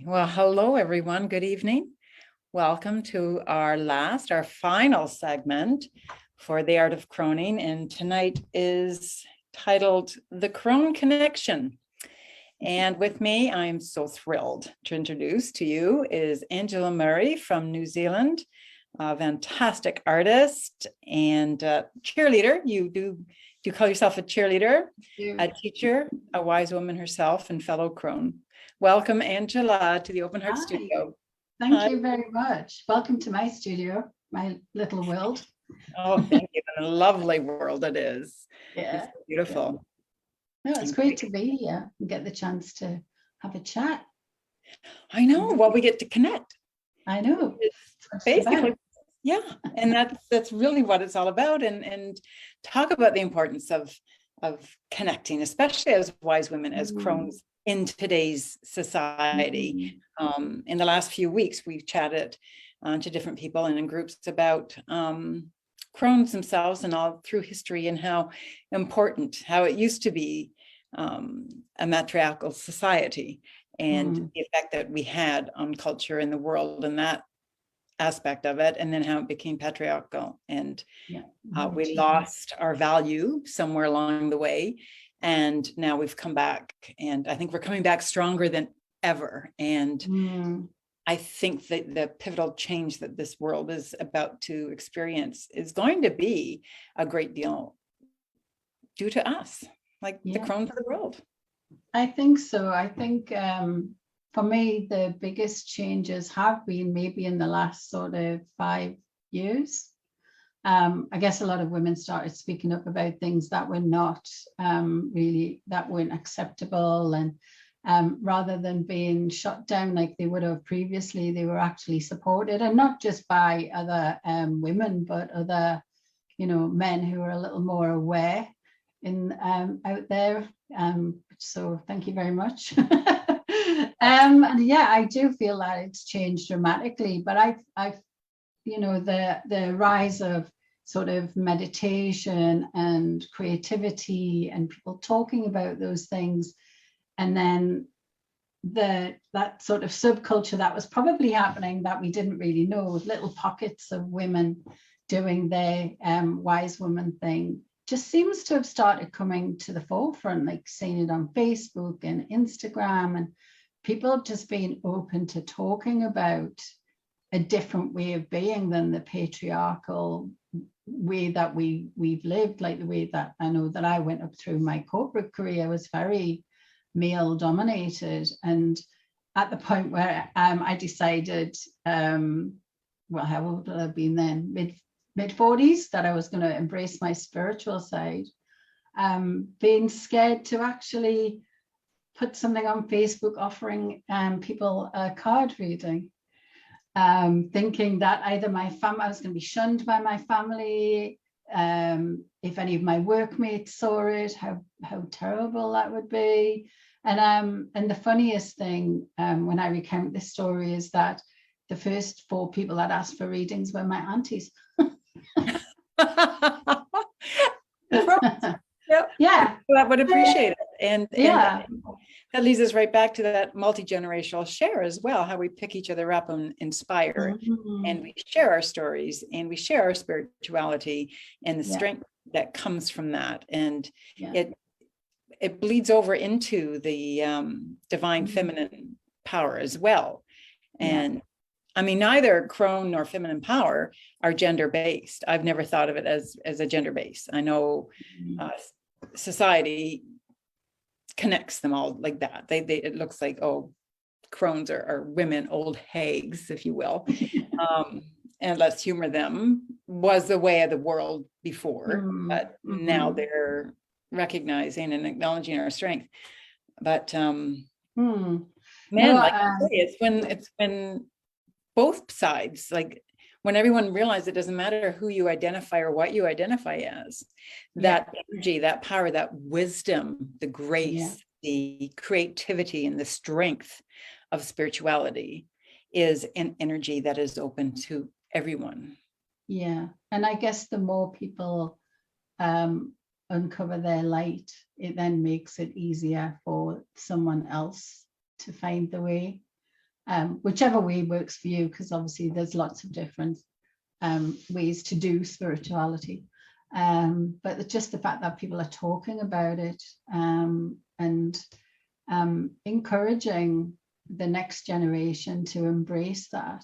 Well, hello, everyone. Good evening. Welcome to our final segment for the art of croning. And tonight is titled The Crone Connection. And with me, I'm so thrilled to introduce to you is Angela Murray from New Zealand, a fantastic artist and cheerleader. You call yourself a cheerleader, a teacher, a wise woman herself, and fellow crone. Welcome, Angela, to the Open Heart Studio. Thank you very much. Welcome to my studio, my little world. Oh, thank you. A lovely world it is. Yeah. It's beautiful. Yeah. No, it's great to be here and get the chance to have a chat. I know. Well, we get to connect. I know. Basically, yeah. And that's really what it's all about. And talk about the importance of connecting, especially as wise women, as crones in today's society. In the last few weeks, we've chatted to different people and in groups about crones themselves and all through history and how important, how it used to be a matriarchal society and the effect that we had on culture in the world and that aspect of it, and then how it became patriarchal. And we lost our value somewhere along the way. And now we've come back, and I think we're coming back stronger than ever. And I think that the pivotal change that this world is about to experience is going to be a great deal due to us, like the crones of the world. I think so. I think for me, the biggest changes have been maybe in the last sort of 5 years. I guess a lot of women started speaking up about things that were not that weren't acceptable, and rather than being shut down like they would have previously, they were actually supported, and not just by other women, but other, men who are a little more aware out there. So thank you very much. And yeah, I do feel that it's changed dramatically, but I've the rise of sort of meditation and creativity and people talking about those things, and then that sort of subculture that was probably happening that we didn't really know, with little pockets of women doing their wise woman thing, just seems to have started coming to the forefront, like seeing it on Facebook and Instagram, and people just being open to talking about a different way of being than the patriarchal way that we've lived. Like the way that I know that I went up through my corporate career was very male dominated, and at the point where I decided, well, how old would I have been then, mid-40s, that I was going to embrace my spiritual side, being scared to actually put something on Facebook offering people a card reading, thinking that either I was going to be shunned by my family, if any of my workmates saw it, how terrible that would be. And the funniest thing when I recount this story is that the first 4 people that asked for readings were my aunties. Yeah, I would appreciate it. And that leads us right back to that multi-generational share as well, how we pick each other up and inspire, and we share our stories, and we share our spirituality and the strength that comes from that. And it bleeds over into the divine feminine power as well. And I mean, neither crone nor feminine power are gender-based. I've never thought of it as a gender-based. I know society connects them all like that. It looks like, oh, crones are women, old hags, if you will. And let's humor them, was the way of the world before, but now they're recognizing and acknowledging our strength. But it's when both sides, like when everyone realizes it doesn't matter who you identify or what you identify as, that energy, that power, that wisdom, the grace, the creativity, and the strength of spirituality is an energy that is open to everyone. Yeah. And I guess the more people uncover their light, it then makes it easier for someone else to find the way. whichever way works for you, because obviously there's lots of different ways to do spirituality. But just the fact that people are talking about it, and encouraging the next generation to embrace that.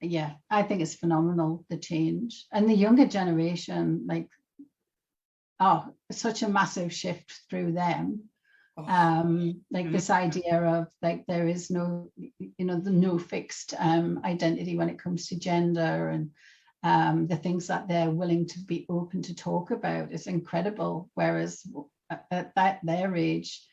Yeah, I think it's phenomenal, the change. And the younger generation, like, oh, such a massive shift through them. Like this idea of like there is no, the no fixed identity when it comes to gender, and the things that they're willing to be open to talk about is incredible. Whereas at their age,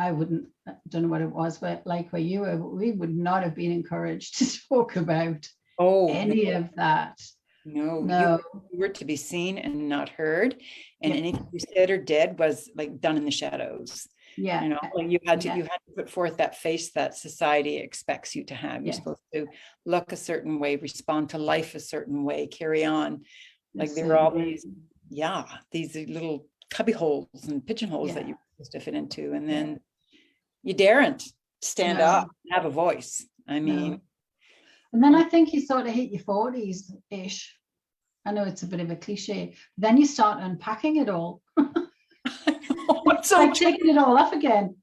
I don't know what it was, but like where you were, we would not have been encouraged to talk about any of that. No, you were to be seen and not heard, and anything you said or did was like done in the shadows. Yeah, like you had to put forth that face that society expects you to have. You're supposed to look a certain way, respond to life a certain way, carry on. Like there are all these little cubby holes and pigeonholes that you're supposed to fit into, and then you daren't stand up and have a voice. I mean, and then I think you sort of hit your 40s ish. I know it's a bit of a cliche. Then you start unpacking it all. It's like taking it all off again.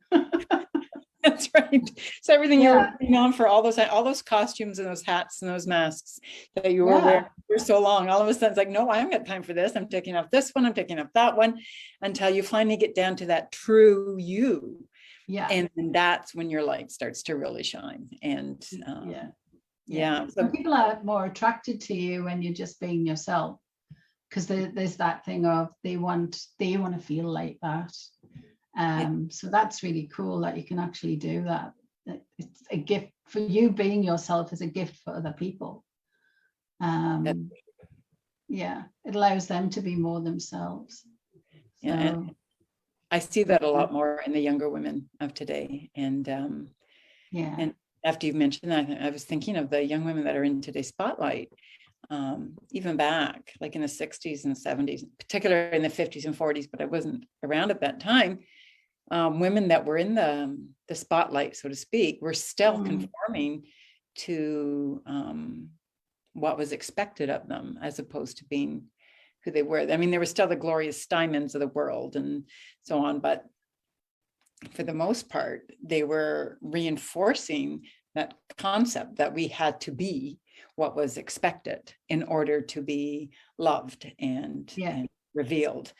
That's right. So everything you were putting on for all those costumes and those hats and those masks that you were wearing for so long, all of a sudden it's like, no, I haven't got time for this. I'm taking off this one. I'm taking off that one, until you finally get down to that true you. Yeah. And that's when your light starts to really shine. And so people are more attracted to you when you're just being yourself, because there's that thing of they want to feel like that. So that's really cool that you can actually do that. It's a gift for you. Being yourself is a gift for other people. It allows them to be more themselves. Yeah, and I see that a lot more in the younger women of today. And and after you've mentioned that, I was thinking of the young women that are in today's spotlight. Even back like in the 60s and 70s, particularly in the 50s and 40s, but I wasn't around at that time. Women that were in the spotlight, so to speak, were still conforming to what was expected of them, as opposed to being who they were. I mean, there were still the Gloria Steinemans of the world and so on, but for the most part, they were reinforcing that concept that we had to be what was expected in order to be loved and revealed.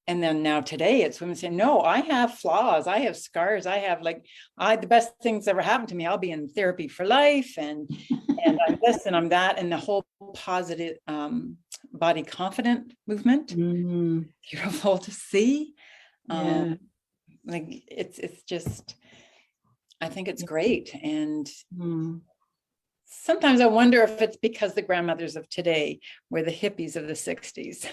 And then now today it's women saying, no, I have flaws, I have scars, I have the best things ever happened to me. I'll be in therapy for life, and I'm this and I'm that, and the whole positive body confident movement. Beautiful to see. It's just, I think it's great. And sometimes I wonder if it's because the grandmothers of today were the hippies of the 60s.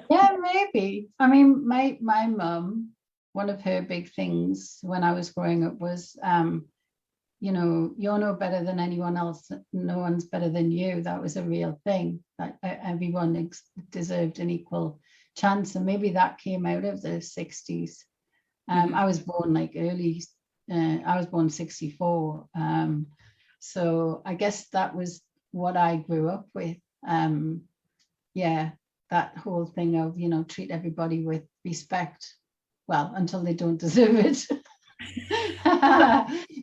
Yeah, maybe. I mean, my mum, one of her big things when I was growing up was, you're no better than anyone else. No one's better than you. That was a real thing. That everyone deserved an equal chance. And maybe that came out of the 60s. I was born I was born 64. So I guess that was what I grew up with. That whole thing of, treat everybody with respect, well, until they don't deserve it.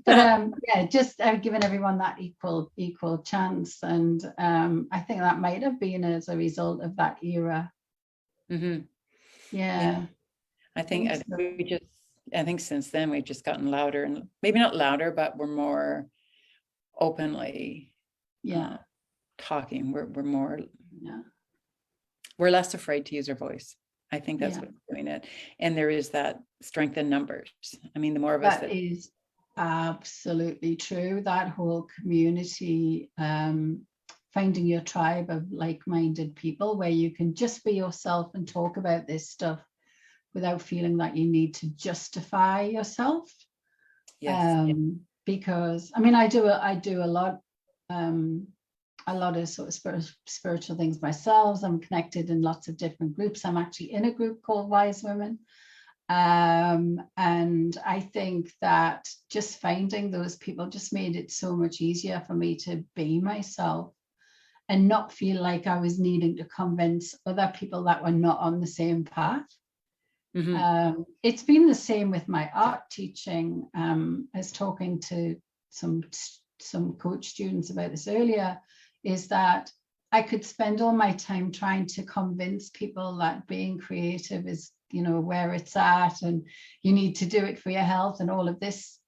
But just giving everyone that equal chance. And I think that might have been as a result of that era. I think since then we've just gotten louder, and maybe not louder, but we're more openly talking. We're more we're less afraid to use our voice. I think that's what's doing it. And there is that strength in numbers. I mean, the more of us that is absolutely true. That whole community, finding your tribe of like-minded people where you can just be yourself and talk about this stuff without feeling that you need to justify yourself. Because I mean, I do a lot of sort of spiritual things myself. I'm connected in lots of different groups. I'm actually in a group called Wise Women. And I think that just finding those people just made it so much easier for me to be myself and not feel like I was needing to convince other people that were not on the same path. It's been the same with my art teaching. I was talking to some coach students about this earlier, is that I could spend all my time trying to convince people that being creative is, you know, where it's at, and you need to do it for your health and all of this.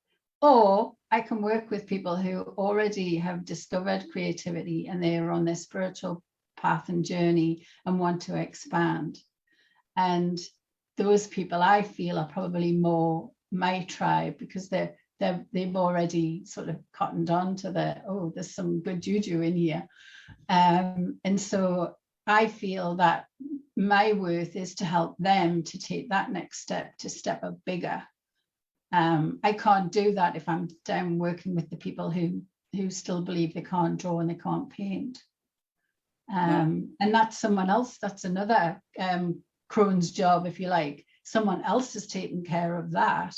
Or I can work with people who already have discovered creativity and they're on their spiritual path and journey and want to expand. And those people, I feel, are probably more my tribe, because they've already sort of cottoned on to there's some good juju in here. And so I feel that my worth is to help them to take that next step, to step up bigger. I can't do that if I'm down working with the people who still believe they can't draw and they can't paint. And that's someone else, that's another Crone's job, if you like. Someone else is taking care of that.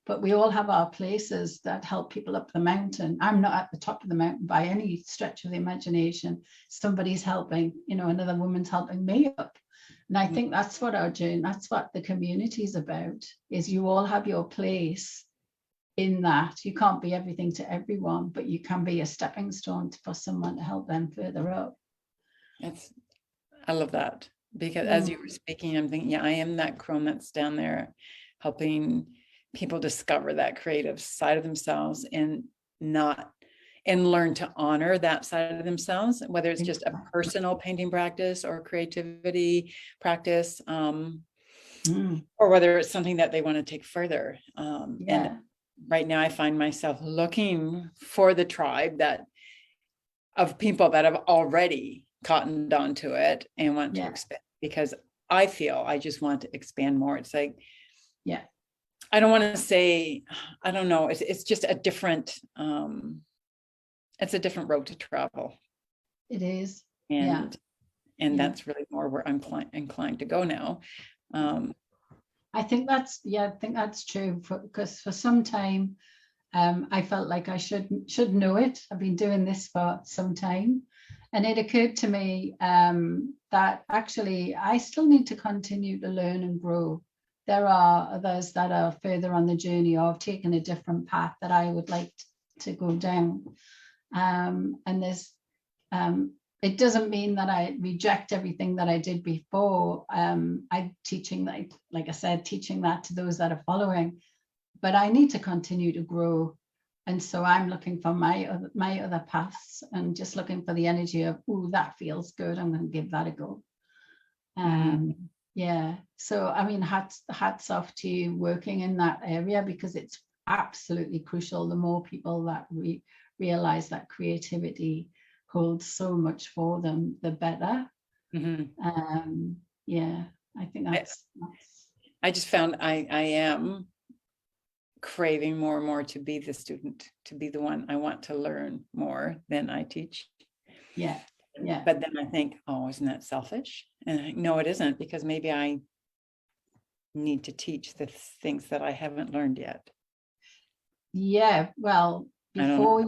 But we all have our places that help people up the mountain. I'm not at the top of the mountain by any stretch of the imagination. Somebody's helping, you know, another woman's helping me up. And I think that's what our journey, that's what the community is about, is you all have your place in that. You can't be everything to everyone, but you can be a stepping stone for someone to help them further up. I love that, because as you were speaking, I'm thinking, I am that crone that's down there helping people discover that creative side of themselves and learn to honor that side of themselves, whether it's just a personal painting practice or creativity practice, or whether it's something that they want to take further. And right now I find myself looking for the tribe of people that have already cottoned onto it and want to expand, because I feel I just want to expand more. It's like, I don't want to say, I don't know. It's just a different, it's a different road to travel. It is. And that's really more where I'm inclined to go now. I think that's true, because for some time, I felt like I should know it. I've been doing this for some time. And it occurred to me that actually I still need to continue to learn and grow. There are others that are further on the journey of taking a different path that I would like to go down. And there's, it doesn't mean that I reject everything that I did before. I'm teaching, like I said, teaching that to those that are following, but I need to continue to grow. And so I'm looking for my other paths and just looking for the energy of, ooh, that feels good, I'm going to give that a go. So I mean, hats off to you working in that area, because it's absolutely crucial. The more people that realize that creativity holds so much for them, the better. I think that's I just found I am craving more and more to be the student, to be the one. I want to learn more than I teach. But then I think, oh, isn't that selfish? And I think, no, it isn't, because maybe I need to teach the things that I haven't learned yet. Well, before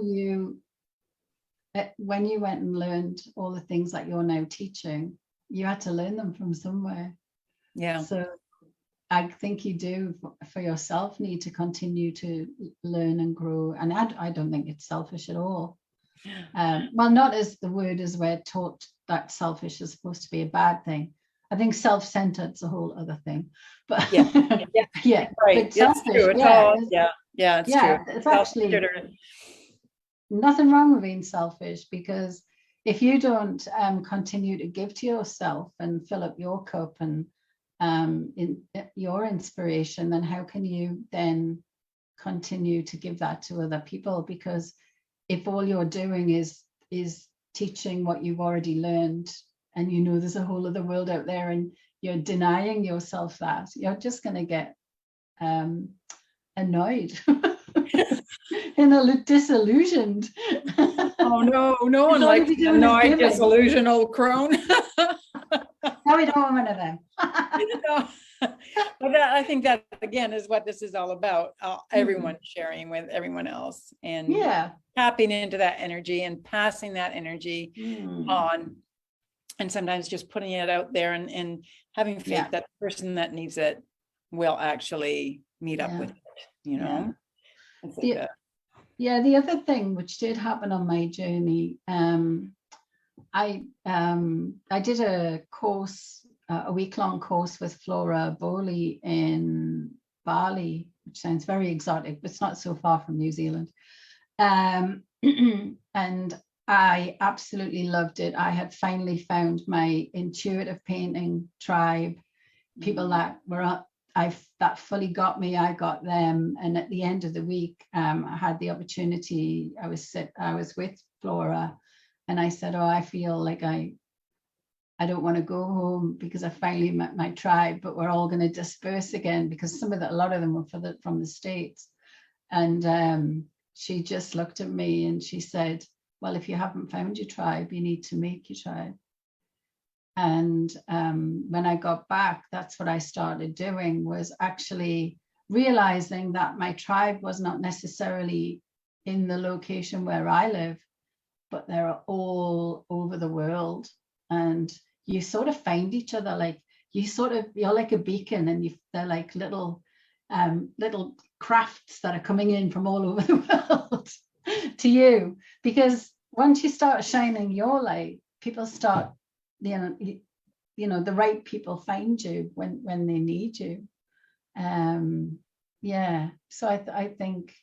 when you went and learned all the things that you're now teaching, you had to learn them from somewhere. So I think you do for yourself need to continue to learn and grow. And I don't think it's selfish at all. Well, not as the word as we're taught that selfish is supposed to be a bad thing. I think self-centered is a whole other thing. But right. But selfish, it's true. It's actually nothing wrong with being selfish, because if you don't continue to give to yourself and fill up your cup and in your inspiration, then how can you then continue to give that to other people? Because if all you're doing is teaching what you've already learned, and you know there's a whole other world out there, and you're denying yourself that, you're just going to get annoyed and disillusioned. Oh no, no one likes to annoy disillusioned old crone. No, we don't want one of them. But I think that again is what this is all about. Everyone sharing with everyone else and tapping into that energy and passing that energy on. And sometimes just putting it out there and having faith that the person that needs it will actually meet up with it, you know? The other thing which did happen on my journey, I did a course, a week-long course with Flora Bowley in Bali, which sounds very exotic, but it's not so far from New Zealand. And I absolutely loved it. I had finally found my intuitive painting tribe, people that were that fully got me. I got them, and at the end of the week, I had the opportunity. I was with Flora, and I said, "Oh, I feel like I don't want to go home because I finally met my tribe, but we're all going to disperse again because a lot of them were from the States." And she just looked at me and she said, "Well, if you haven't found your tribe, you need to make your tribe." And when I got back, that's what I started doing, was actually realizing that my tribe was not necessarily in the location where I live, but they're all over the world. And you sort of find each other, like you're like a beacon, and they're like little crafts that are coming in from all over the world to you, because once you start shining your light, people start, the right people find you when they need you. So I think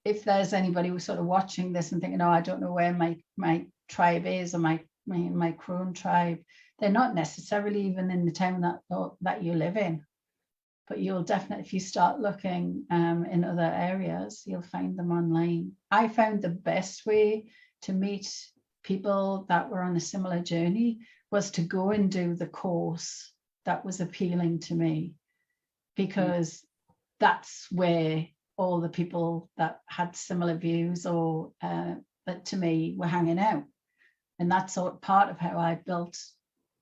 if there's anybody who's sort of watching this and thinking, "Oh, I don't know where my tribe is, or my Crone tribe," they're not necessarily even in the town that you live in. But you'll definitely, if you start looking in other areas, you'll find them online. I found the best way to meet people that were on a similar journey was to go and do the course that was appealing to me, because that's where all the people that had similar views or that to me were hanging out. And that's part of how I built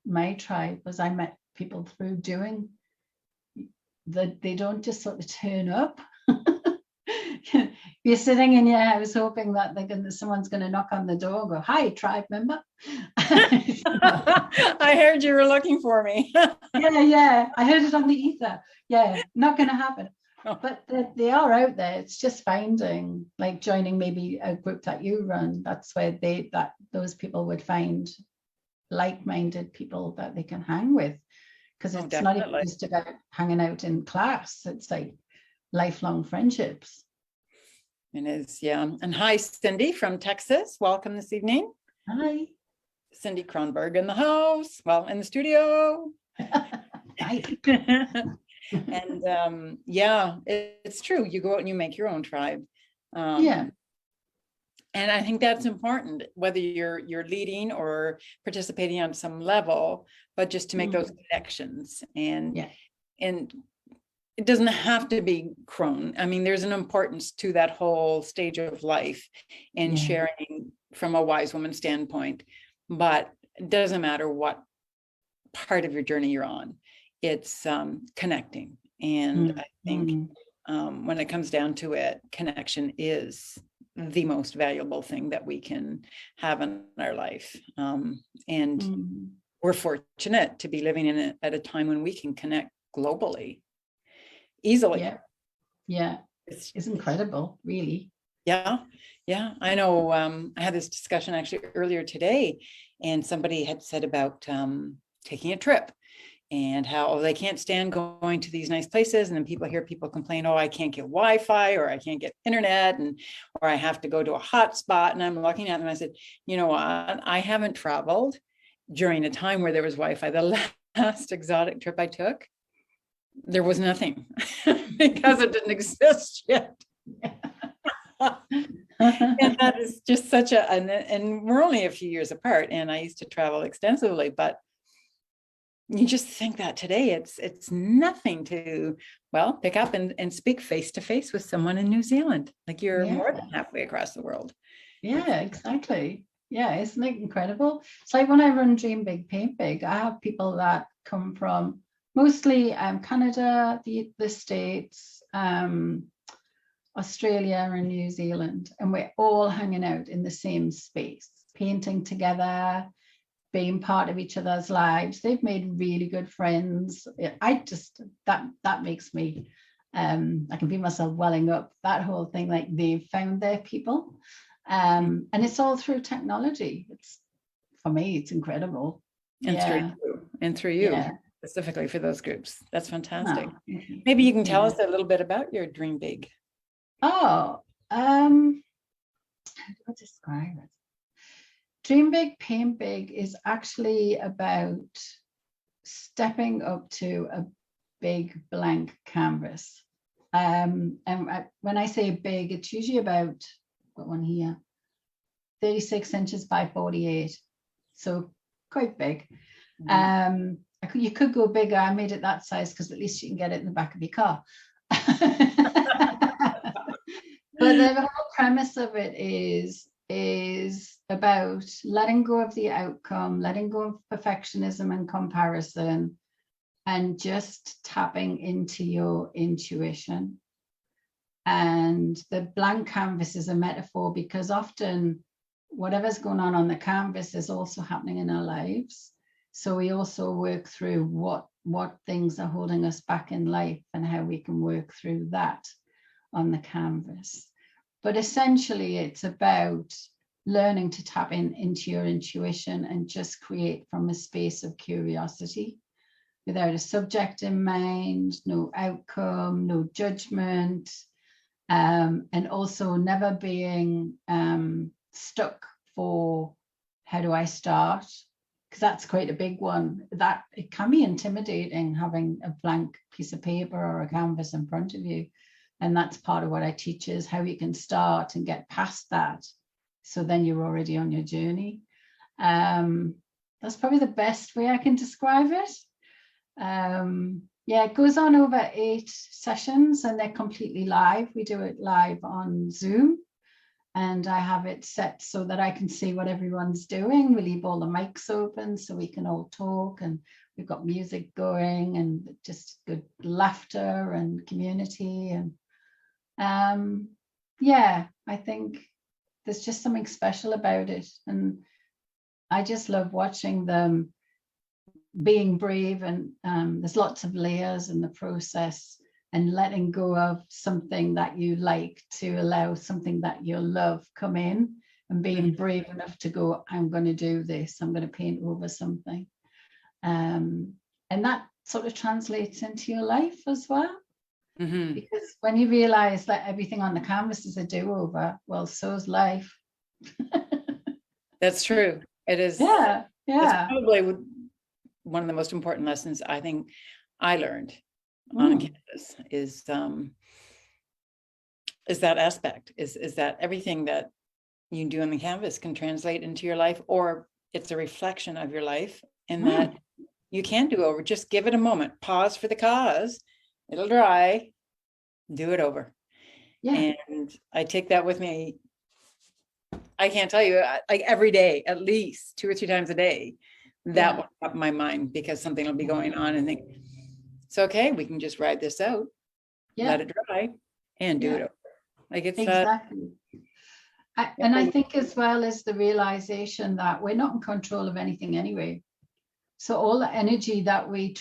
my tribe, was I met people through doing. They don't just sort of turn up. You're sitting in your house hoping that someone's going to knock on the door and go, "Hi, tribe member." I heard you were looking for me. Yeah, I heard it on the ether. Yeah, not going to happen. But they are out there. It's just finding, like joining maybe a group that you run. That's where those people would find like-minded people that they can hang with. Because it's not even just about hanging out in class. It's like lifelong friendships. It is, yeah. And hi, Cindy from Texas. Welcome this evening. Hi. Cindy Kronberg in the house. Well, in the studio. Hi. And it's true. You go out and you make your own tribe. And I think that's important, whether you're leading or participating on some level, but just to make those connections. And it doesn't have to be Crone. I mean, there's an importance to that whole stage of life in sharing from a wise woman standpoint, but it doesn't matter what part of your journey you're on. It's connecting. And I think when it comes down to it, connection is the most valuable thing that we can have in our life. And we're fortunate to be living in it at a time when we can connect globally easily. It's incredible, really. I know. I had this discussion actually earlier today, and somebody had said about taking a trip and how they can't stand going to these nice places. And then people complain, "Oh, I can't get Wi-Fi, or I can't get internet, or I have to go to a hotspot." And I'm looking at them, I said, "You know what? I haven't traveled during a time where there was Wi-Fi. The last exotic trip I took, there was nothing because it didn't exist yet." And that is just such and we're only a few years apart, and I used to travel extensively, but you just think that today it's nothing to, pick up and speak face to face with someone in New Zealand. Like you're more than halfway across the world. Yeah, exactly. Yeah, isn't it incredible? It's like when I run Dream Big, Paint Big, I have people that come from mostly Canada, the States, Australia and New Zealand, and we're all hanging out in the same space, painting together, being part of each other's lives. They've made really good friends. That makes me, I can feel myself welling up, that whole thing, like they've found their people. And it's all through technology. For me, it's incredible. And through you, Yeah. specifically for those groups. That's fantastic. Oh, Maybe you can tell us a little bit about your Dream Big. Oh, how do I describe it? Dream Big, Paint Big is actually about stepping up to a big blank canvas. And when I say big, it's usually about, got one here, 36 inches by 48. So quite big. You could go bigger. I made it that size because at least you can get it in the back of your car. But the whole premise of it is about letting go of the outcome, letting go of perfectionism and comparison, and just tapping into your intuition. And the blank canvas is a metaphor because often whatever's going on the canvas is also happening in our lives. So we also work through what things are holding us back in life and how we can work through that on the canvas. But essentially, it's about learning to tap into your intuition and just create from a space of curiosity without a subject in mind, no outcome, no judgment, and also never being stuck for how do I start? Because that's quite a big one. That it can be intimidating having a blank piece of paper or a canvas in front of you. And that's part of what I teach is how you can start and get past that. So then you're already on your journey. That's probably the best way I can describe it. Yeah, it goes on over 8 sessions and they're completely live. We do it live on Zoom. And I have it set so that I can see what everyone's doing. We leave all the mics open so we can all talk, and we've got music going and just good laughter and community. And yeah, I think there's just something special about it. And I just love watching them being brave, and there's lots of layers in the process, and letting go of something that you like to allow something that you love come in, and being brave enough to go, I'm going to do this, I'm going to paint over something. And that sort of translates into your life as well. Because when you realize that everything on the canvas is a do-over, well, so's life. That's true. It is. Yeah. That's probably one of the most important lessons I think I learned on a canvas is that aspect, is that everything that you do on the canvas can translate into your life, or it's a reflection of your life, and that you can do over. Just give it a moment, pause for the cause, it'll dry, do it over. And I take that with me. I can't tell you, like every day, at least 2 or 3 times a day, that will pop in my mind, because something will be going on and think, it's okay, we can just ride this out, let it dry, and do it over. Like it's exactly. And I think as well as the realization that we're not in control of anything anyway. So all the energy that we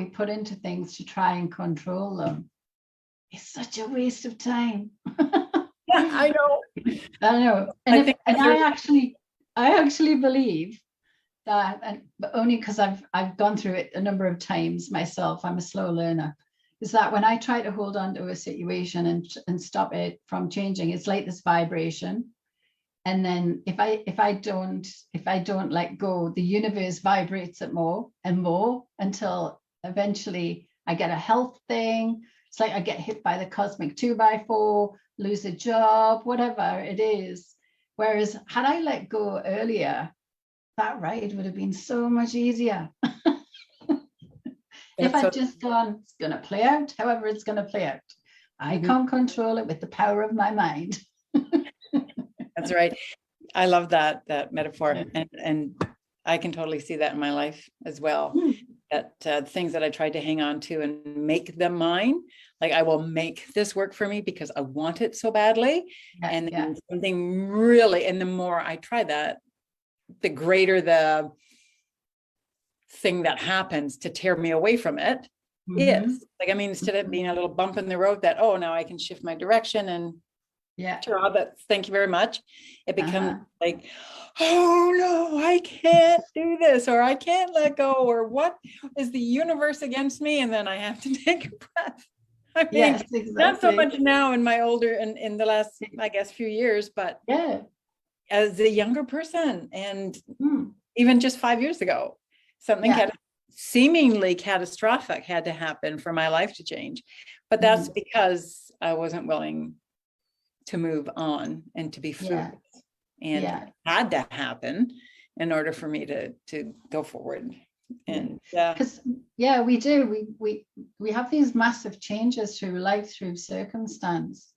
put into things to try and control them is such a waste of time. Yeah, I know. And I actually believe that, but only because I've gone through it a number of times myself, I'm a slow learner, is that when I try to hold on to a situation and stop it from changing, it's like this vibration. And then if I don't let go, the universe vibrates it more and more until eventually I get a health thing. It's like I get hit by the cosmic 2x4, lose a job, whatever it is. Whereas had I let go earlier, that ride would have been so much easier. If I'd just gone, it's going to play out however it's going to play out. I can't control it with the power of my mind. That's right. I love that metaphor, and I can totally see that in my life as well. things that I tried to hang on to and make them mine. Like, I will make this work for me because I want it so badly. And then something really, and the more I try that, the greater the thing that happens to tear me away from it is. Like, I mean, instead of being a little bump in the road that, oh, now I can shift my direction and draw that, thank you very much. It becomes like, oh no, I can't do this, or I can't let go, or what is the universe against me? And then I have to take a breath. I mean, yes, exactly. Not so much now in my older and in the last, I guess, few years, but as a younger person, and even just 5 years ago, something seemingly catastrophic had to happen for my life to change. But that's because I wasn't willing to move on and to be fluid. And it had to happen in order for me to go forward. And because we do, we have these massive changes through life, through circumstance,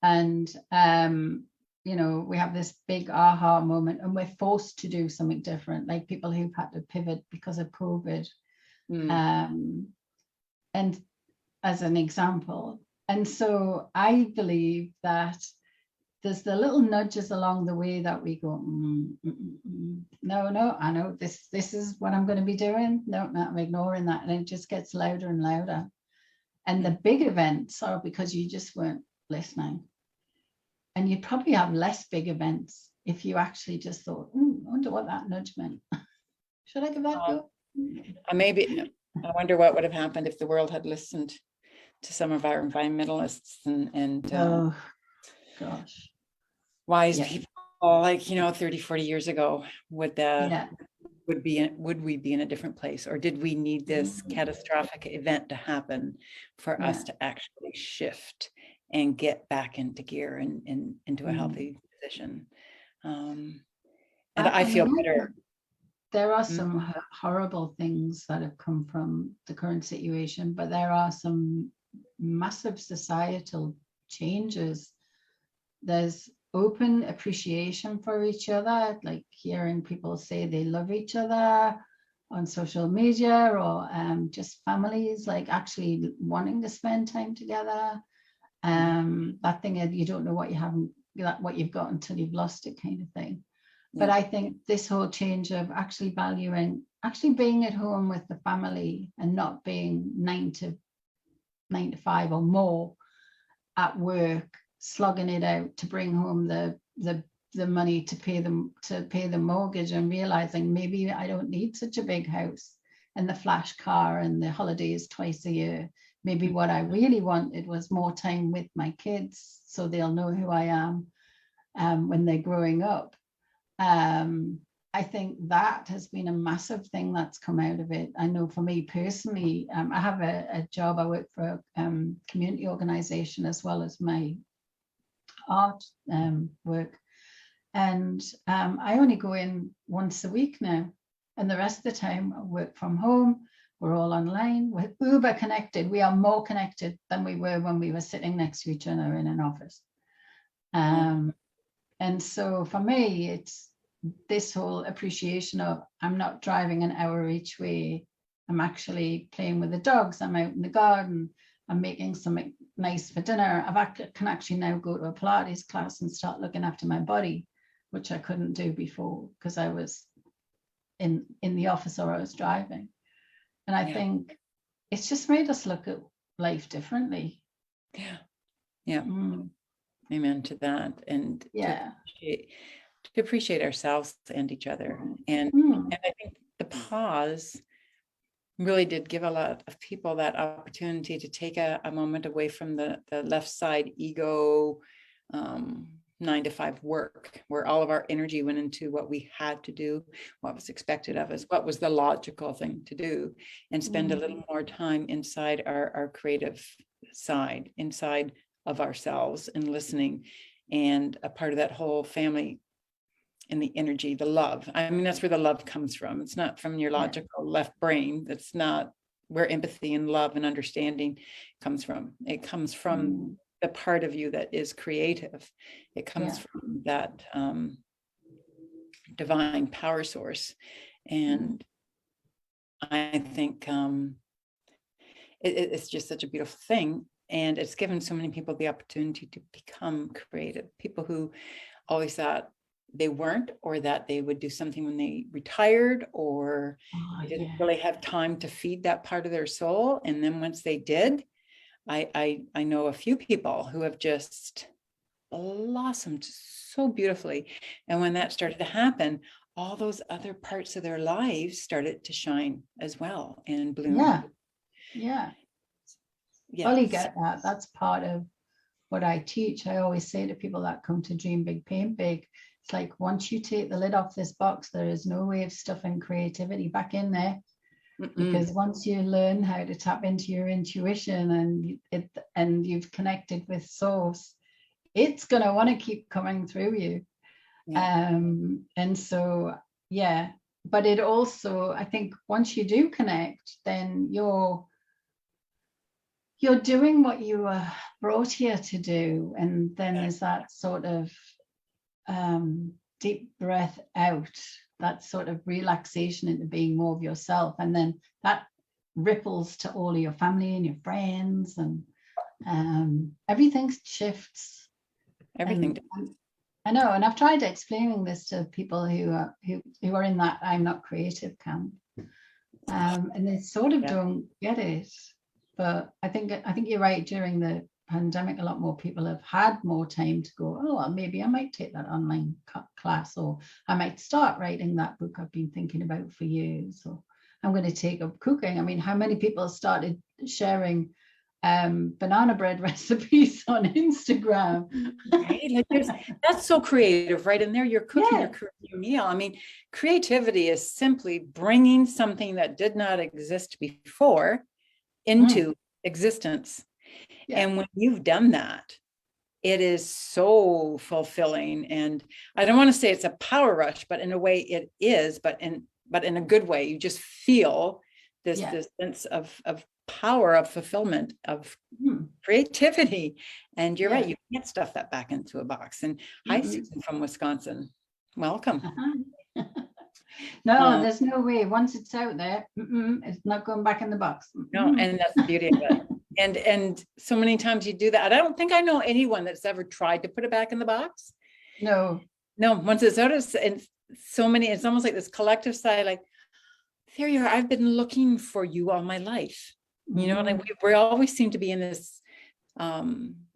and you know, we have this big aha moment, and we're forced to do something different, like people who've had to pivot because of COVID, and as an example. And so I believe that there's the little nudges along the way that we go, no, I know this is what I'm going to be doing. No, I'm ignoring that. And it just gets louder and louder. And the big events are because you just weren't listening. And you'd probably have less big events if you actually just thought, I wonder what that nudge meant. Should I give that a go? I wonder what would have happened if the world had listened to some of our environmentalists and oh gosh, wise people, like, you know, 30, 40 years ago. Would we be in a different place, or did we need this catastrophic event to happen for us to actually shift and get back into gear and into a healthy position? And I feel better. There are some horrible things that have come from the current situation, but there are some massive societal changes. There's open appreciation for each other, like hearing people say they love each other on social media, or just families like actually wanting to spend time together. That thing of you don't know what you've got until you've lost it kind of thing. But I think this whole change of actually valuing, actually being at home with the family and not being 9 to 5 or more at work, slugging it out to bring home the money to pay the mortgage, and realizing maybe I don't need such a big house and the flash car and the holidays twice a year. Maybe what I really wanted was more time with my kids, so they'll know who I am when they're growing up. I think that has been a massive thing that's come out of it. I know for me personally, I have a job. I work for a community organization as well as my art work. And I only go in once a week now. And the rest of the time I work from home. We're all online. We're uber connected. We are more connected than we were when we were sitting next to each other in an office. And so for me, it's this whole appreciation of I'm not driving an hour each way. I'm actually playing with the dogs. I'm out in the garden. I'm making something nice for dinner. I can actually now go to a Pilates class and start looking after my body, which I couldn't do before because I was in the office or I was driving. And I think it's just made us look at life differently. Amen to that. And to appreciate ourselves and each other. And I think the pause really did give a lot of people that opportunity to take a moment away from the left side ego 9 to 5 work, where all of our energy went into what we had to do, what was expected of us, what was the logical thing to do, and spend a little more time inside our creative side, inside of ourselves, and listening. And a part of that whole family and the energy, the love. I mean, that's where the love comes from. It's not from your logical left brain. That's not where empathy and love and understanding comes from. It comes from the part of you that is creative. It comes from that divine power source. And I think it's just such a beautiful thing. And it's given so many people the opportunity to become creative. People who always thought they weren't, or that they would do something when they retired, or they didn't really have time to feed that part of their soul. And then once they did, I know a few people who have just blossomed so beautifully. And when that started to happen, all those other parts of their lives started to shine as well and bloom. Yeah. Yeah. Fully get that. That's part of what I teach. I always say to people that come to Dream Big, Paint Big, it's like, once you take the lid off this box, there is no way of stuffing creativity back in there. Because once you learn how to tap into your intuition and you've connected with source, it's going to want to keep coming through you. And so, yeah, but it also, I think once you do connect, then you're doing what you were brought here to do. And then there's that sort of deep breath out, that sort of relaxation into being more of yourself. And then that ripples to all of your family and your friends, and everything shifts. Everything. I know, and I've tried explaining this to people who are in that I'm not creative camp, and they sort of don't get it. But I think you're right. During the pandemic, a lot more people have had more time to go, oh, well, maybe I might take that online class, or I might start writing that book I've been thinking about for years, or I'm going to take up cooking. I mean, how many people started sharing banana bread recipes on Instagram? Right? Like that's so creative, right? And there you're cooking your meal. I mean, creativity is simply bringing something that did not exist before into existence. And when you've done that, it is so fulfilling. And I don't want to say it's a power rush, but in a way it is, but in a good way. You just feel this sense of power, of fulfillment, of creativity. And you're right, you can't stuff that back into a box. And hi, Susan from Wisconsin. Welcome. No, there's no way. Once it's out there, it's not going back in the box. No, and that's the beauty of it. And so many times you do that. I don't think I know anyone that's ever tried to put it back in the box. No, once it's out, and so many, it's almost like this collective sigh, like, there you are, I've been looking for you all my life. You know, and we always seem to be in this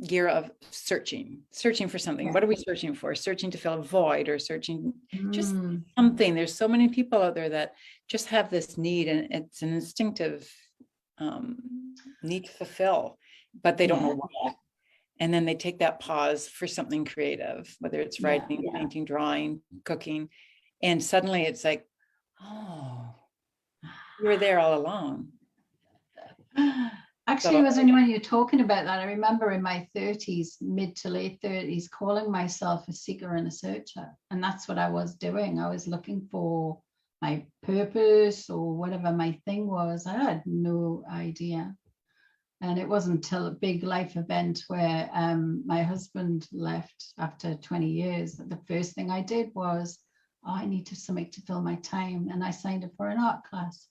gear of searching for something. What are we searching for? Searching to fill a void, or searching just something. There's so many people out there that just have this need, and it's an instinctive need to fulfill, but they don't know what. And then they take that pause for something creative, whether it's writing, painting, drawing, cooking, and suddenly it's like, oh, you were there all along. Actually, it was only when you're talking about that, I remember in my 30s, mid to late 30s, calling myself a seeker and a searcher. And that's what I was doing. I was looking for my purpose, or whatever my thing was. I had no idea. And it wasn't until a big life event where my husband left after 20 years that the first thing I did was, I need something to fill my time. And I signed up for an art class.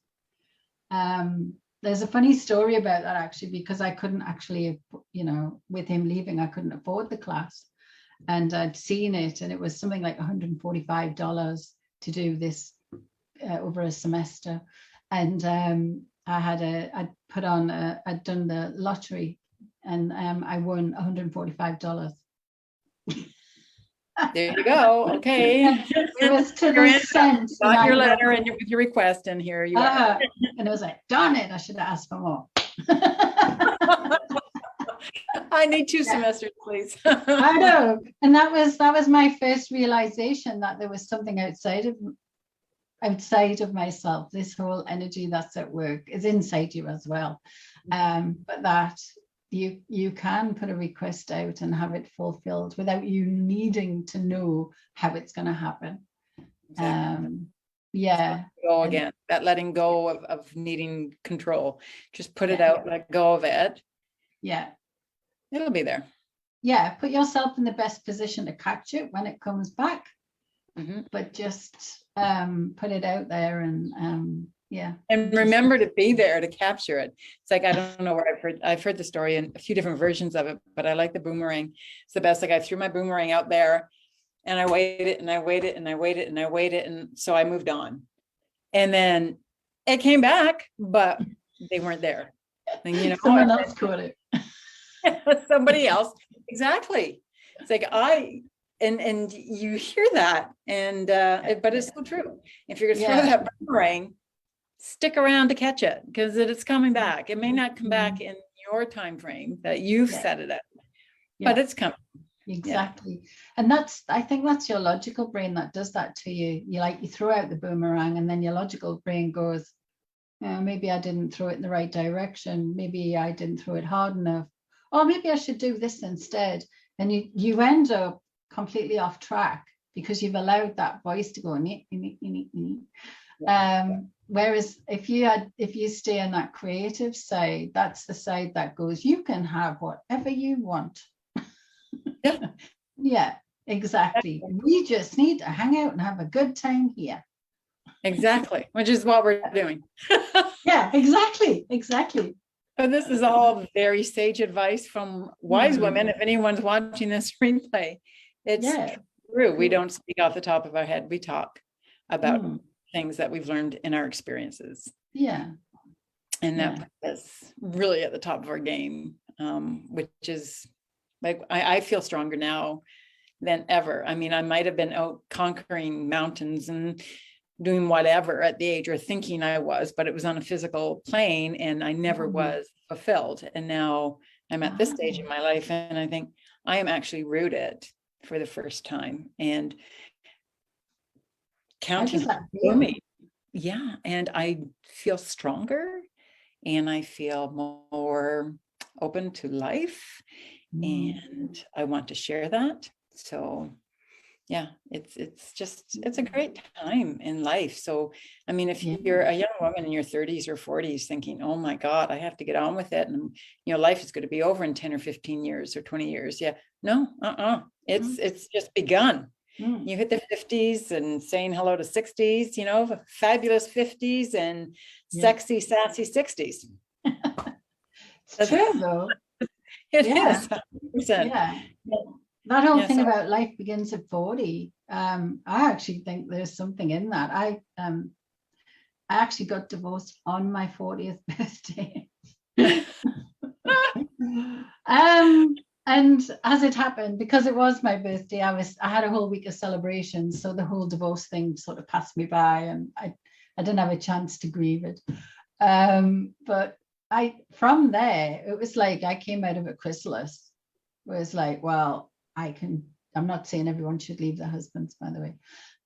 There's a funny story about that, actually, because I couldn't actually, with him leaving, I couldn't afford the class. And I'd seen it, and it was something like $145 to do this over a semester. And I'd done the lottery, and I won $145. There you go. Okay. It was to the cent. Got your letter and with your request, and here you are. And I was like, darn it, I should have asked for more. I need 2 semesters, please. I know. And that was my first realization that there was something outside of myself. This whole energy that's at work is inside you as well. But that you can put a request out and have it fulfilled without you needing to know how it's going to happen. Exactly. Go again, that letting go of needing control. Just put it out, let go of it. It'll be there. Put yourself in the best position to catch it when it comes back. But just put it out there, and Yeah. And remember to be there to capture it. It's like, I don't know where I've heard the story in a few different versions of it, but I like the boomerang. It's the best. Like I threw my boomerang out there and I waited and I waited and I waited and I waited. And so I moved on. And then it came back, but they weren't there. And, you know, someone else caught it. somebody else. Exactly. It's like and you hear that, and but it's so true. If you're gonna throw that boomerang, stick around to catch it, because it's coming back. It may not come back in your time frame that you've set it up, but it's coming. Exactly. And I think that's your logical brain that does that to you. You throw out the boomerang, and then your logical brain goes, maybe I didn't throw it in the right direction. Maybe I didn't throw it hard enough. Or maybe I should do this instead. And you end up completely off track because you've allowed that voice to go. Whereas if you stay on that creative side, that's the side that goes, you can have whatever you want. Yeah, exactly. We just need to hang out and have a good time here. Exactly, which is what we're doing. Yeah, exactly. And this is all very sage advice from wise women. If anyone's watching this screenplay, it's true. We don't speak off the top of our head. We talk about things that we've learned in our experiences. Yeah. And that puts us really at the top of our game, which is like, I feel stronger now than ever. I mean, I might have been out conquering mountains and doing whatever at the age, or thinking I was, but it was on a physical plane and I never was fulfilled. And now I'm at this stage in my life and I think I am actually rooted for the first time and counting for me. Yeah. And I feel stronger and I feel more open to life and I want to share that. So yeah, it's a great time in life. So, I mean, if you're a young woman in your 30s or 40s thinking, oh my God, I have to get on with it. And, you know, life is going to be over in 10 or 15 years or 20 years. Yeah, no, it's just begun. You hit the 50s and saying hello to 60s, you know, fabulous 50s and sexy, sassy 60s. It's true though. It is 100%. Yeah. That whole thing about life begins at 40. I actually think there's something in that. I actually got divorced on my 40th birthday. And as it happened, because it was my birthday, I had a whole week of celebrations. So the whole divorce thing sort of passed me by and I didn't have a chance to grieve it. But from there, it was like I came out of a chrysalis. It was like, well, I'm not saying everyone should leave their husbands, by the way,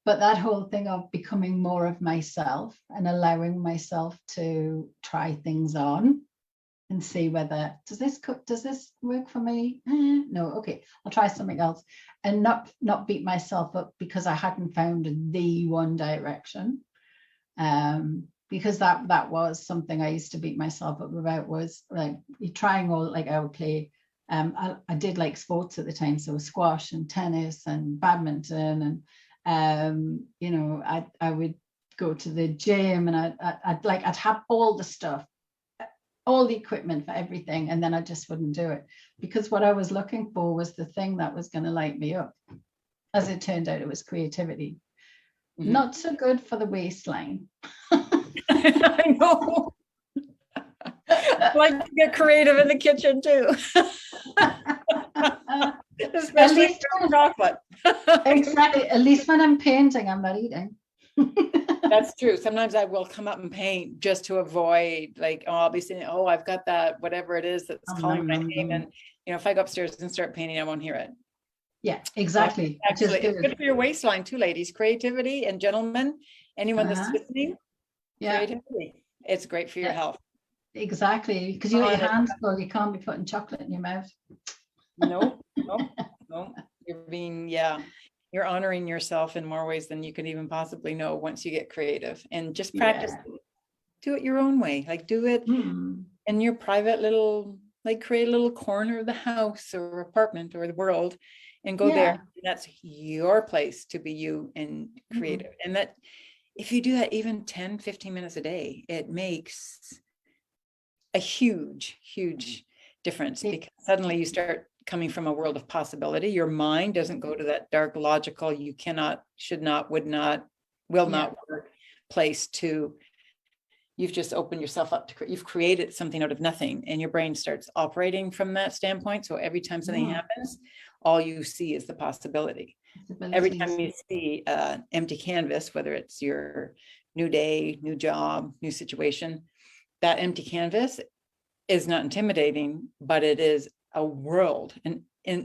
but that whole thing of becoming more of myself and allowing myself to try things on and see whether, does this work for me? No, okay, I'll try something else, and not beat myself up because I hadn't found the one direction. Because that was something I used to beat myself up about, was like trying all, like I would play. I did like sports at the time, so squash and tennis and badminton, and you know, I would go to the gym and I'd have all the stuff, all the equipment for everything, and then I just wouldn't do it because what I was looking for was the thing that was going to light me up. As it turned out, it was creativity. Not so good for the waistline. I know. I like to get creative in the kitchen too. Especially chocolate. Exactly. At least when I'm painting, I'm not eating. That's true. Sometimes I will come up and paint just to avoid, like, oh, I'll be saying, oh, I've got that, whatever it is that's calling my name. And, you know, if I go upstairs and start painting, I won't hear it. Yeah, exactly. Actually, it's good for your waistline too, ladies. Creativity, and gentlemen, anyone that's listening, creativity. It's great for your health. Exactly, because you let your hands go, you can't be putting chocolate in your mouth. No. You're honoring yourself in more ways than you can even possibly know once you get creative, and just practice. Do it your own way. Like, do it in your private little, like, create a little corner of the house or apartment or the world and go there. And that's your place to be you and creative. And that if you do that even 10, 15 minutes a day, it makes a huge, huge difference, because suddenly you start coming from a world of possibility. Your mind doesn't go to that dark, logical, you cannot, should not, would not, will not work place to, you've just opened yourself up to, you've created something out of nothing, and your brain starts operating from that standpoint. So every time something happens, all you see is the possibility. Every time you see an empty canvas, whether it's your new day, new job, new situation, that empty canvas is not intimidating, but it is a world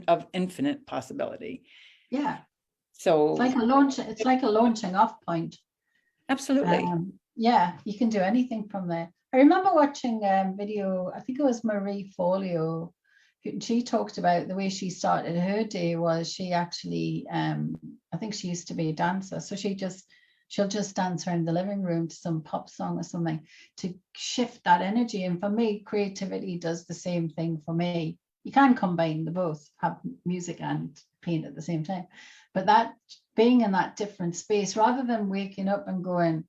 of infinite possibility. Yeah. So it's like a launching off point. Absolutely. Yeah, you can do anything from there. I remember watching a video, I think it was Marie Folio. She talked about the way she started her day was she actually, I think she used to be a dancer. So she'll just dance around the living room to some pop song or something to shift that energy. And for me, creativity does the same thing for me. You can combine the both, have music and paint at the same time. But that being in that different space, rather than waking up and going,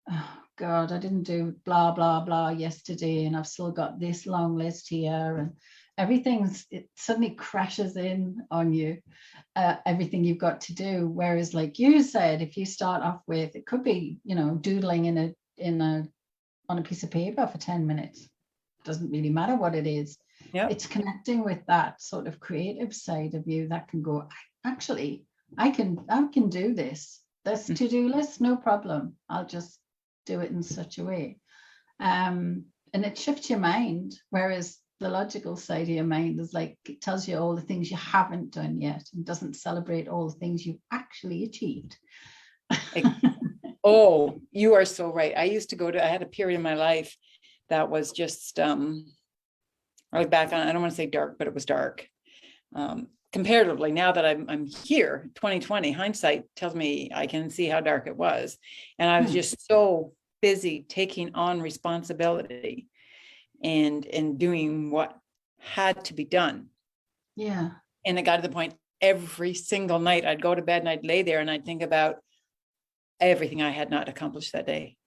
oh God, I didn't do blah, blah, blah yesterday, and I've still got this long list here, and it suddenly crashes in on you, everything you've got to do. Whereas, like you said, if you start off with, it could be, doodling on a piece of paper for 10 minutes. It doesn't really matter what it is. Yep. It's connecting with that sort of creative side of you that can go, actually, I can do this to-do list, no problem. I'll just do it in such a way. And it shifts your mind, whereas the logical side of your mind is like, it tells you all the things you haven't done yet and doesn't celebrate all the things you've actually achieved. Oh, you are so right. I had a period in my life that was just, I back on, I don't want to say dark, but it was dark. Comparatively, now that I'm here, 2020, hindsight tells me I can see how dark it was. And I was just so busy taking on responsibility and doing what had to be done. Yeah. And it got to the point every single night I'd go to bed and I'd lay there and I'd think about everything I had not accomplished that day.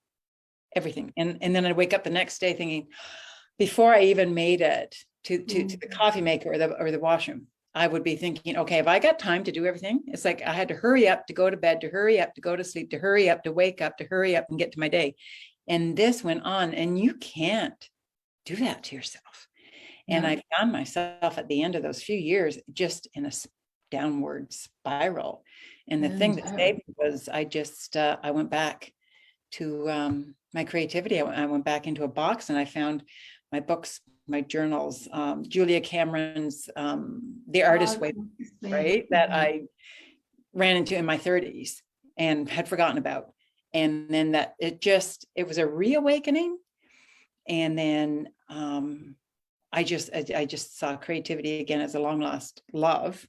Everything. And then I'd wake up the next day thinking, before I even made it to the coffee maker or the washroom, I would be thinking, okay, have I got time to do everything? It's like I had to hurry up to go to bed, to hurry up to go to sleep, to hurry up to wake up, to hurry up and get to my day. And this went on, and you can't do that to yourself. And I found myself at the end of those few years just in a downward spiral. And the thing that saved me was I went back to my creativity. I went back into a box and I found my books, my journals, Julia Cameron's The Artist's Way, right? That I ran into in my 30s and had forgotten about. And then it was a reawakening. And then I just saw creativity again as a long lost love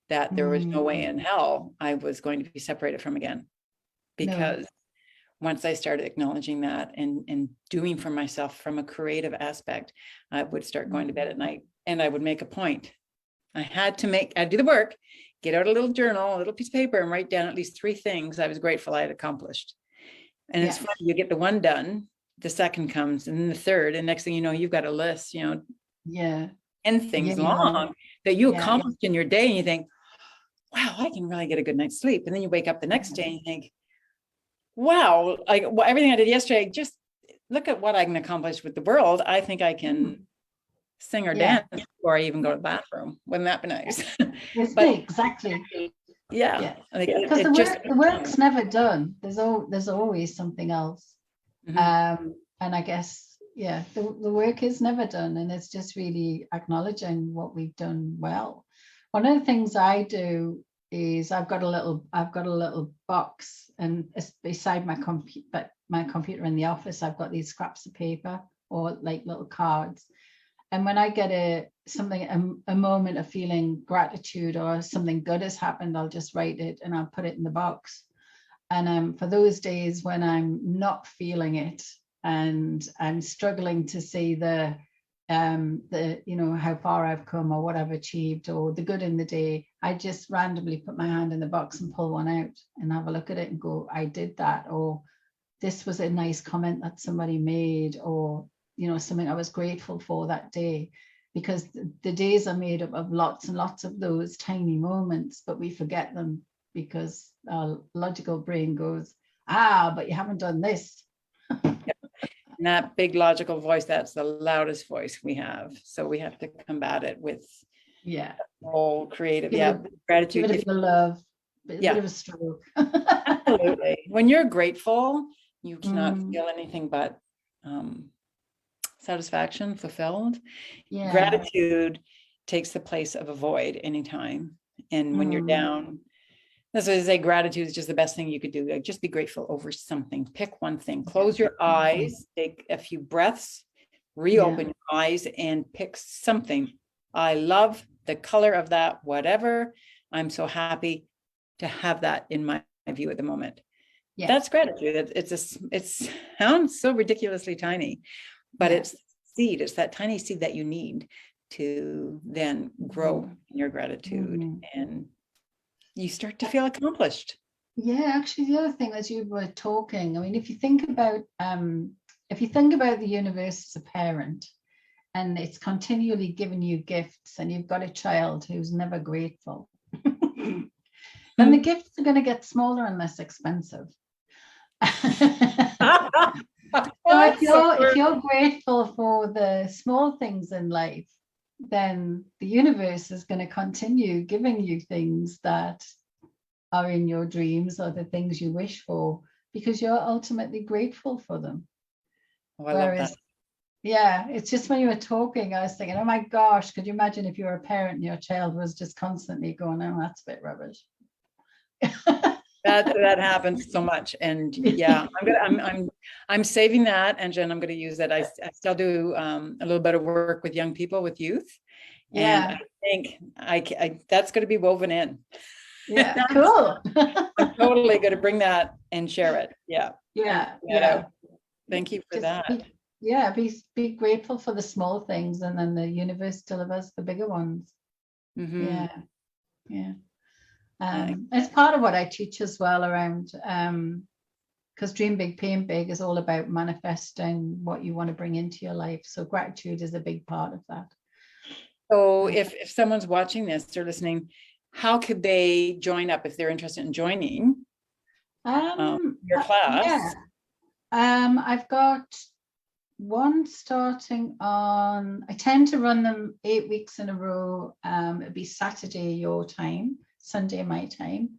that there was no way in hell I was going to be separated from again. Because once I started acknowledging that and doing for myself from a creative aspect, I would start going to bed at night and I would make a point. I'd do the work, get out a little journal, a little piece of paper, and write down at least 3 things I was grateful I had accomplished. And it's funny, you get the one done, the second comes, and then the third, and next thing you know, you've got a list, 10 things long that you accomplished in your day, and you think, wow, I can really get a good night's sleep. And then you wake up the next day and you think, wow, everything I did yesterday, just look at what I can accomplish with the world. I think I can sing or dance before I even go to the bathroom. Wouldn't that be nice? Exactly. Yeah. Because the work's never done. There's always something else. And I guess, the work is never done. And it's just really acknowledging what we've done well. One of the things I do is I've got a little box, and beside my computer in the office, I've got these scraps of paper or like little cards. And when I get a moment of feeling gratitude or something good has happened, I'll just write it and I'll put it in the box. And for those days when I'm not feeling it and I'm struggling to see how far I've come or what I've achieved or the good in the day, I just randomly put my hand in the box and pull one out and have a look at it and go, I did that, or this was a nice comment that somebody made, or, you know, something I was grateful for that day. Because the days are made up of lots and lots of those tiny moments, but we forget them because our logical brain goes, but you haven't done this. And that big logical voice, that's the loudest voice we have. So we have to combat it with all creative, gratitude. Give it a bit of love, a bit of a stroke. Absolutely. When you're grateful, you cannot feel anything but satisfaction, fulfilled. Gratitude takes the place of a void anytime. And when you're down, that's what I say, gratitude is just the best thing you could do. Like, just be grateful over something. Pick one thing. Close your eyes, take a few breaths, reopen your eyes, and pick something. I love the color of that, whatever. I'm so happy to have that in my view at the moment. That's gratitude. It sounds so ridiculously tiny, but it's seed. It's that tiny seed that you need to then grow in your gratitude, and you start to feel accomplished. Yeah, actually, the other thing, as you were talking, I mean, if you think about the universe as a parent, and it's continually giving you gifts, and you've got a child who's never grateful, then the gifts are going to get smaller and less expensive. So if you're grateful for the small things in life, then the universe is going to continue giving you things that are in your dreams, or the things you wish for, because you're ultimately grateful for them. I love that. Yeah, it's just when you were talking, I was thinking, oh my gosh, could you imagine if you were a parent and your child was just constantly going, oh, that's a bit rubbish. That happens so much. And I'm saving that, and Jen, I'm going to use that. I still do a little bit of work with young people, with youth. And I think that's going to be woven in. Yeah, cool. I'm totally going to bring that and share it. Yeah. Thank you for that. Be grateful for the small things, and then the universe delivers the bigger ones. It's part of what I teach as well around, because Dream Big, Paint Big is all about manifesting what you want to bring into your life. So gratitude is a big part of that. So if someone's watching this or listening, how could they join up if they're interested in joining your class? I've got one starting on, I tend to run them 8 weeks in a row. It'll be Saturday your time, Sunday my time.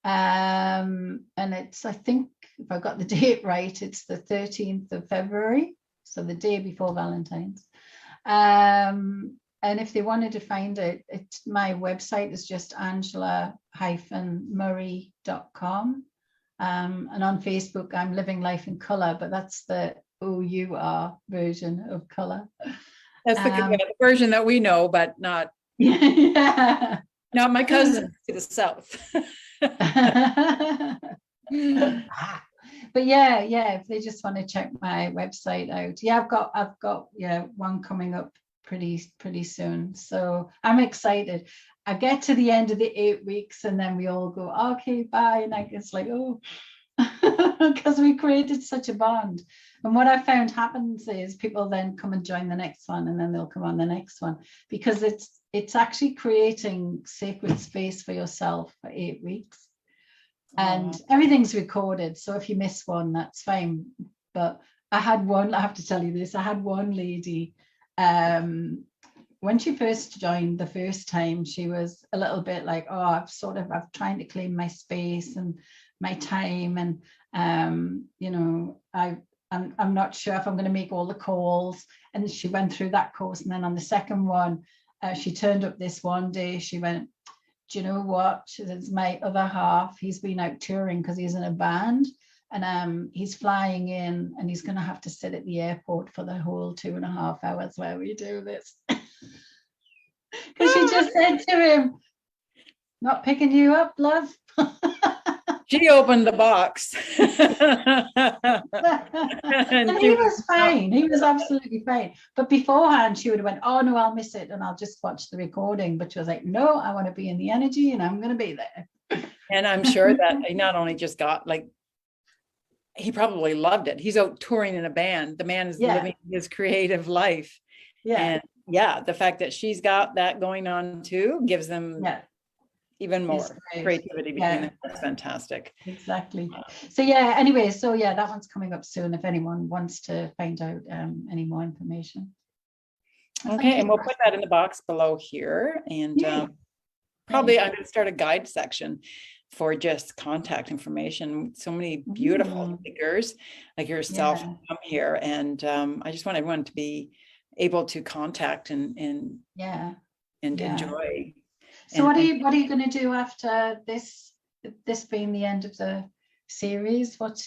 And it's, I think if I got the date right, it's the 13th of February. So the day before Valentine's. And if they wanted to find it, my website is just angela-murray.com. And on Facebook, I'm Living Life in Color, but that's the OUR version of color. That's the version that we know, but not my cousin to the south. But if they just want to check my website out, I've got one coming up pretty soon. So I'm excited. I get to the end of the 8 weeks, and then we all go, okay, bye. And it's like, oh, because we created such a bond. And what I found happens is people then come and join the next one, and then they'll come on the next one, because it's actually creating sacred space for yourself for 8 weeks. And everything's recorded. So if you miss one, that's fine. But I have to tell you this, I had one lady, when she first joined the first time, she was a little bit like, I'm trying to claim my space and my time, and I'm not sure if I'm going to make all the calls. And she went through that course, and then on the second one, she turned up this one day. She went, do you know what? She says, my other half, he's been out touring because he's in a band, and he's flying in, and he's going to have to sit at the airport for the whole 2.5 hours while we do this. Because she just said to him, not picking you up, love. She opened the box. And he was fine. He was absolutely fine. But beforehand, she would have went, oh, no, I'll miss it, and I'll just watch the recording. But she was like, no, I want to be in the energy, and I'm going to be there. And I'm sure that they not only just got like he probably loved it. He's out touring in a band. The man is living his creative life. And the fact that she's got that going on too gives them even more creativity between them. That's fantastic. Exactly. So anyway, that one's coming up soon if anyone wants to find out any more information. Okay, and we'll put that in the box below here. And probably I'm going to start a guide section for just contact information. So many beautiful figures like yourself come here. And I just want everyone to be able to contact and enjoy. So what are you going to do after this being the end of the series? What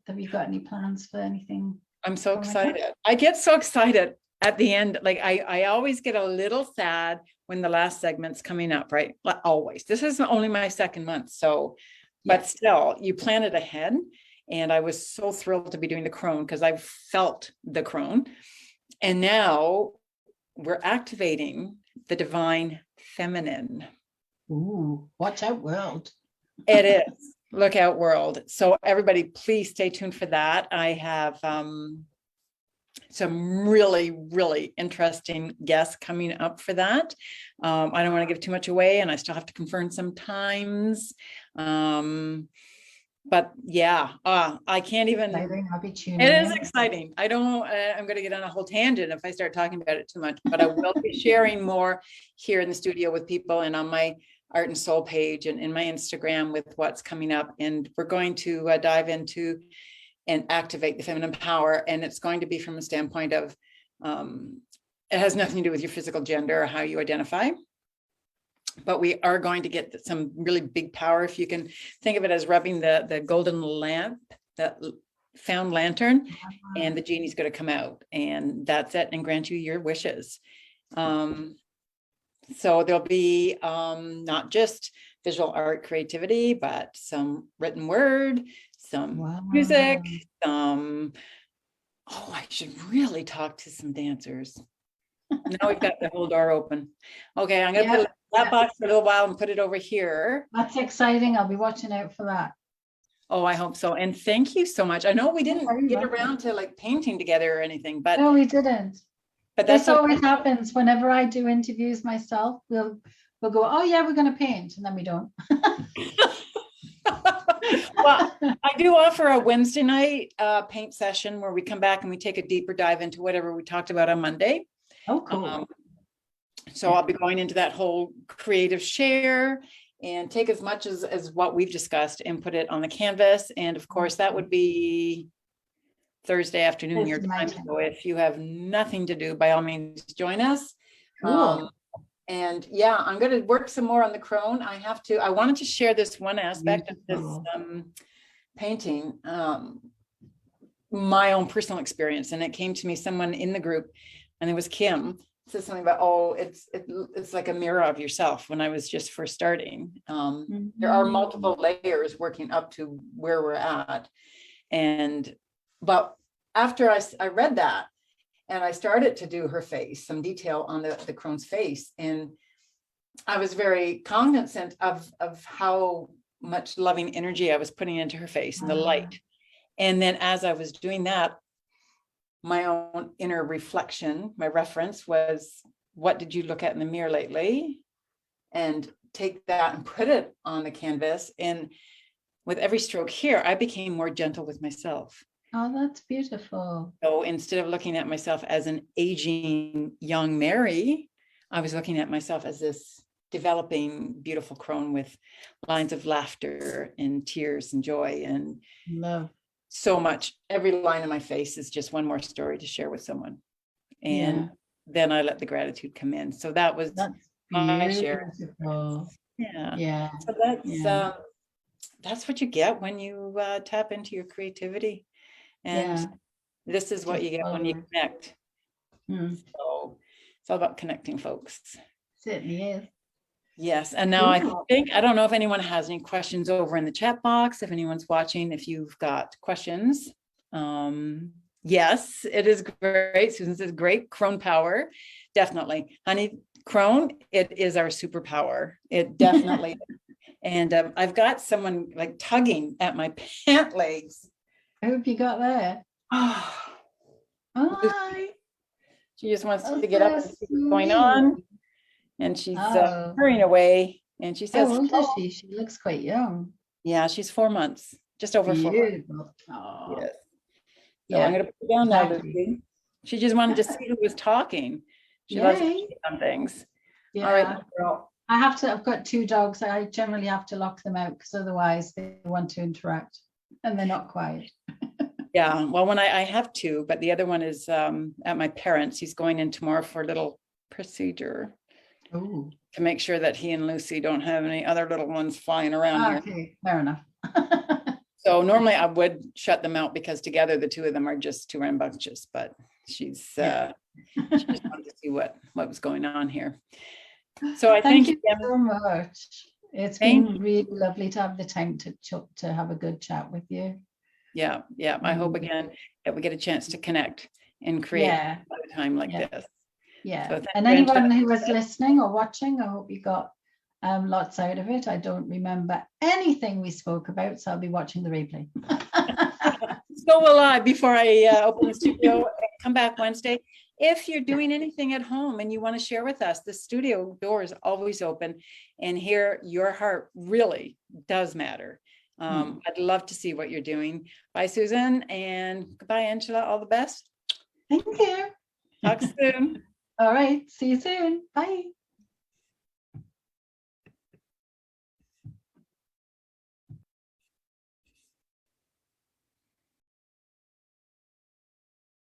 have you got any plans for anything? I'm so excited. I get so excited at the end. Like I always get a little sad when the last segment's coming up, right? Always. This is only my second month. So, but still you plan it ahead. And I was so thrilled to be doing the crone because I felt the crone. And now we're activating the divine feminine. Ooh, watch out, world. It is. Look out, world. So everybody, please stay tuned for that. I have some really, really interesting guests coming up for that. I don't want to give too much away, and I still have to confirm some times. But I can't even. I'll be tuning It is exciting. I'm going to get on a whole tangent if I start talking about it too much, but I will be sharing more here in the studio with people and on my Art and Soul page and in my Instagram with what's coming up. And we're going to dive into and activate the feminine power. And it's going to be from a standpoint of, it has nothing to do with your physical gender or how you identify. But we are going to get some really big power. If you can think of it as rubbing the golden lamp, that found lantern, and the genie's going to come out, and that's it, and grant you your wishes. So there'll be not just visual art creativity, but some written word, some music, I should really talk to some dancers. Now we've got the whole door open. Okay, I'm going to put that box for a little while and put it over here. That's exciting. I'll be watching out for that. Oh, I hope so. And thank you so much. I know we didn't get around to like painting together or anything, but no, we didn't. But that's always happens whenever I do interviews myself. We'll go, oh yeah, we're going to paint, and then we don't. Well, I do offer a Wednesday night paint session where we come back and we take a deeper dive into whatever we talked about on Monday. Oh, cool. So I'll be going into that whole creative share and take as much as what we've discussed and put it on the canvas. And of course, that would be Thursday afternoon your time. So if you have nothing to do, by all means, join us. Cool. And I'm going to work some more on the crone. I wanted to share this one aspect of this painting, my own personal experience. And it came to me, someone in the group, and it was Kim, said something about, it's like a mirror of yourself. When I was just first starting, there are multiple layers working up to where we're at. But after I read that, and I started to do her face, some detail on the crone's face, and I was very cognizant of how much loving energy I was putting into her face and the light. And then as I was doing that, my own inner reflection, my reference was, what did you look at in the mirror lately? And take that and put it on the canvas. And with every stroke here, I became more gentle with myself. Oh, that's beautiful. So instead of looking at myself as an aging young Mary, I was looking at myself as this developing, beautiful crone with lines of laughter and tears and joy and love. So much. Every line in my face is just one more story to share with someone. And then I let the gratitude come in. So that's my share. Yeah. So that's what you get when you tap into your creativity. And this is what you get when you connect. So it's all about connecting, folks. Certainly is. Yes. And now I don't know if anyone has any questions over in the chat box. If anyone's watching, if you've got questions. Yes, it is great. Susan says, great crone power. Definitely. Honey, crone, it is our superpower. It definitely is. And I've got someone like tugging at my pant legs. Who have you got there? Oh, Hi. she just wants Oh, to get up and so see what's going sweet. on. And she's Oh, hurrying away. And she how says, old is "Oh." she? She looks quite young. Yeah, she's 4 months, just over 4 months. Beautiful. Oh, Yes. So I'm yeah, going to put it down now, exactly. Lucy. She just wanted to see who was talking. She loves to Yay. cheat on things. All right, Yeah. little girl. I've got two dogs. I generally have to lock them out because otherwise they want to interact and they're not quiet. Yeah, well, when I have two, but the other one is at my parents'. He's going in tomorrow for a little procedure Oh, to make sure that he and Lucy don't have any other little ones flying around here. okay, fair enough. So normally I would shut them out because together the two of them are just too rambunctious, but she Yeah. just wanted to see what was going on here. So I Thank thank you you. so much. It's Thank been really lovely to have the time to have a good chat with you. Yeah, yeah. I hope again that we get a chance to connect and create Yeah, a time like yeah, this. yeah. So thank And you, Angela. anyone who was listening or watching, I hope you got lots out of it. I don't remember anything we spoke about, so I'll be watching the replay. So will I before I open the studio and come back Wednesday. If you're doing anything at home and you want to share with us, the studio door is always open, and here your heart really does matter. I'd love to see what you're doing. Bye, Susan, and goodbye, Angela. All the best. Thank you. Talk soon. All right. See you soon. Bye.